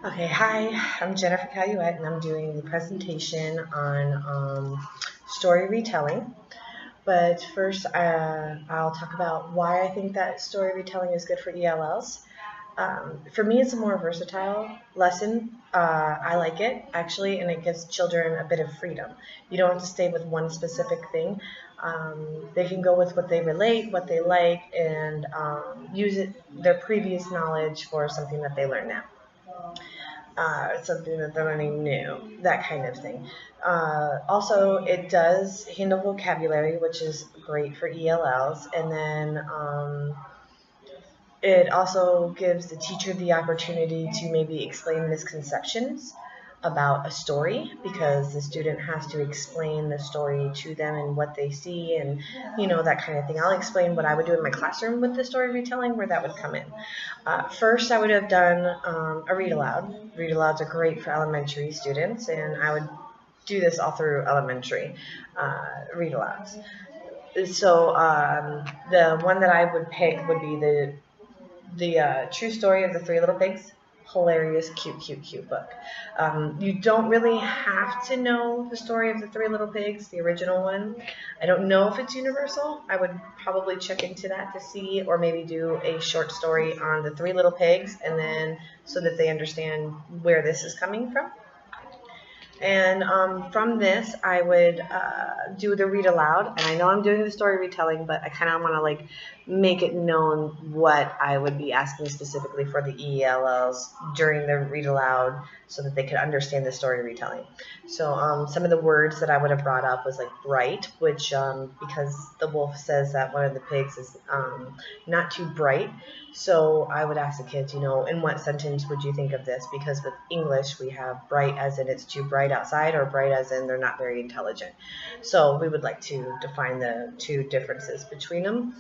Okay, hi, I'm Jennifer Caluette, and I'm doing the presentation on story retelling. But first, I'll talk about why I think that story retelling is good for ELLs. For me, it's a more versatile lesson. I like it, actually, and it gives children a bit of freedom. You don't have to stay with one specific thing. They can go with what they relate, what they like, and use their previous knowledge for something that they learn now, something that they're learning new, that kind of thing. Also, it does handle vocabulary, which is great for ELLs, and then it also gives the teacher the opportunity to maybe explain misconceptions about a story, because the student has to explain the story to them and what they see, and that kind of thing. I'll explain what I would do in my classroom with the story retelling, where that would come in. First, I would have done a read aloud. Read alouds are great for elementary students, and I would do this all through elementary read alouds. So the one that I would pick would be the True Story of the Three Little Pigs. Hilarious, cute, cute, cute book. You don't really have to know the story of the Three Little Pigs, the original one. I don't know if it's universal. I would probably check into that to see, or maybe do a short story on the Three Little Pigs, and then so that they understand where this is coming from. And from this, I would do the read aloud. And I know I'm doing the story retelling, but I kind of want to like make it known what I would be asking specifically for the ELLs during the read aloud, so that they could understand the story retelling. So some of the words that I would have brought up was like bright, which because the wolf says that one of the pigs is not too bright. So I would ask the kids, in what sentence would you think of this? Because with English, we have bright as in it's too bright outside, or bright as in they're not very intelligent. So we would like to define the two differences between them.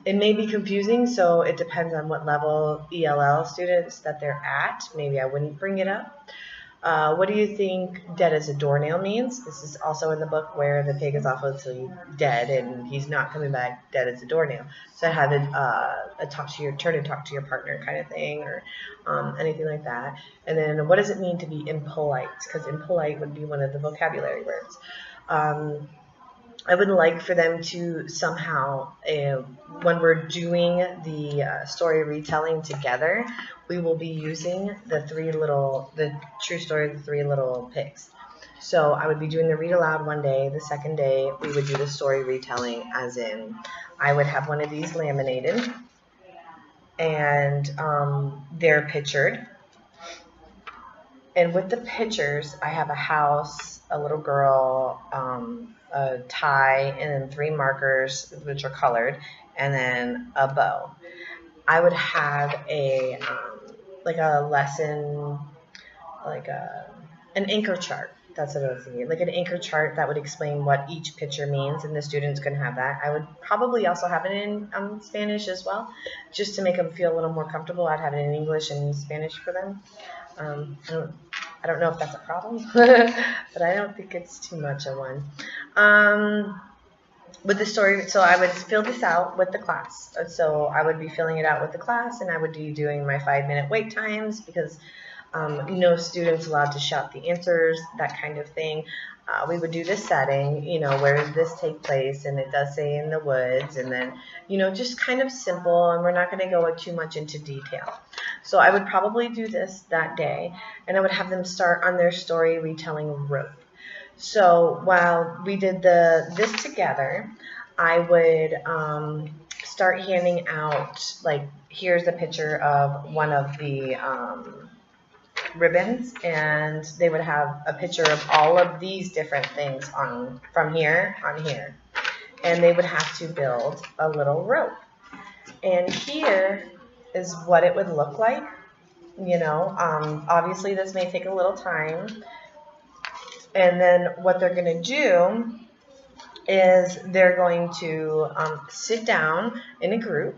It may be confusing, so it depends on what level ELL students that they're at. Maybe I wouldn't bring it up. What do you think dead as a doornail means? This is also in the book, where the pig is obviously dead and he's not coming back, dead as a doornail. So I had a turn and talk to your partner kind of thing, or anything like that. And then what does it mean to be impolite? Because impolite would be one of the vocabulary words. I would like for them to somehow, when we're doing the story retelling together, we will be using the True Story of the Three Little Pigs. So I would be doing the read aloud one day. The second day, we would do the story retelling, as in I would have one of these laminated, and they're pictured. And with the pictures, I have a house, a little girl, a tie, and then 3 markers, which are colored, and then a bow. I would have like a lesson, like an anchor chart. That's what I was thinking. Like an anchor chart that would explain what each picture means, and the students can have that. I would probably also have it in Spanish as well, just to make them feel a little more comfortable. I'd have it in English and Spanish for them. I don't know if that's a problem, but I don't think it's too much of one. With the story, so I would fill this out with the class. So I would be filling it out with the class, and I would be doing my 5-minute wait times, because no students allowed to shout the answers, that kind of thing. We would do the setting, where does this take place, and it does say in the woods, and then, just kind of simple, and we're not going to go too much into detail. So I would probably do this that day, and I would have them start on their story retelling rope. So while we did this together, I would start handing out, like, here's a picture of one of the ribbons, and they would have a picture of all of these different things from here on here, and they would have to build a little rope. And here is what it would look like. Obviously this may take a little time, and then what they're going to do is they're going to sit down in a group,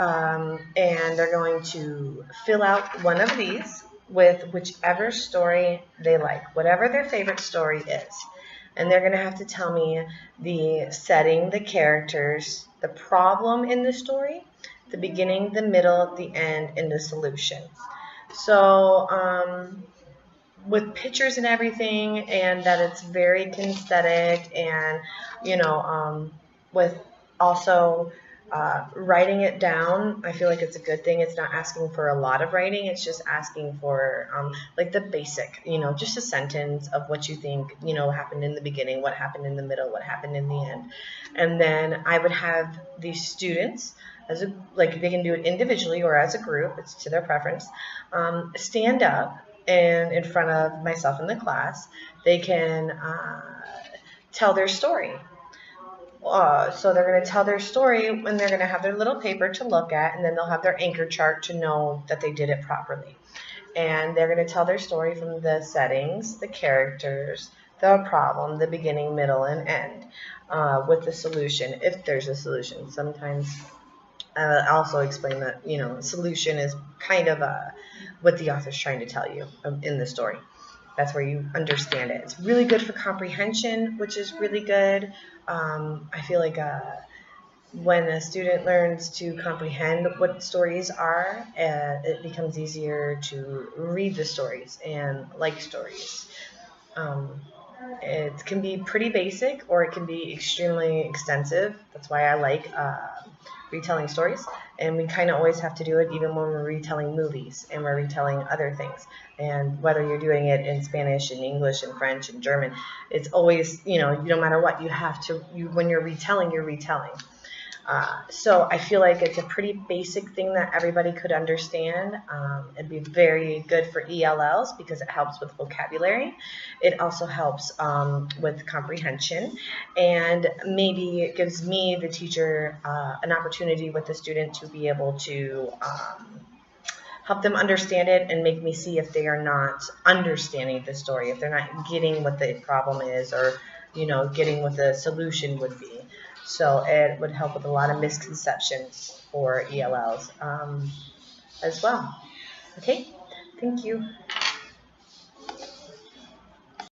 and they're going to fill out one of these with whichever story they like, whatever their favorite story is. And they're going to have to tell me the setting, the characters, the problem in the story, the beginning, the middle, the end, and the solution. So with pictures and everything, and that it's very kinesthetic, and with also writing it down, I feel like it's a good thing. It's not asking for a lot of writing. It's just asking for like the basic, just a sentence of what you think, happened in the beginning, what happened in the middle, what happened in the end. And then I would have these students, like they can do it individually or as a group, it's to their preference, stand up and in front of myself in the class. They can tell their story. So they're going to tell their story, and they're going to have their little paper to look at, and then they'll have their anchor chart to know that they did it properly. And they're going to tell their story from the settings, the characters, the problem, the beginning, middle, and end, with the solution, if there's a solution. Sometimes I also explain that, solution is kind of what the author's trying to tell you in the story. That's where you understand it. It's really good for comprehension, which is really good. I feel like when a student learns to comprehend what stories are, it becomes easier to read the stories and like stories. It can be pretty basic, or it can be extremely extensive. That's why I like retelling stories, and we kind of always have to do it even when we're retelling movies and we're retelling other things. And whether you're doing it in Spanish and English and French and German, it's always, no matter what, you have to, when you're retelling, you're retelling. So I feel like it's a pretty basic thing that everybody could understand. It'd be very good for ELLs because it helps with vocabulary. It also helps with comprehension, and maybe it gives me, the teacher, an opportunity with the student to be able to help them understand it and make me see if they are not understanding the story, if they're not getting what the problem is, or getting what the solution would be. So it would help with a lot of misconceptions for ELLs as well. Okay, thank you.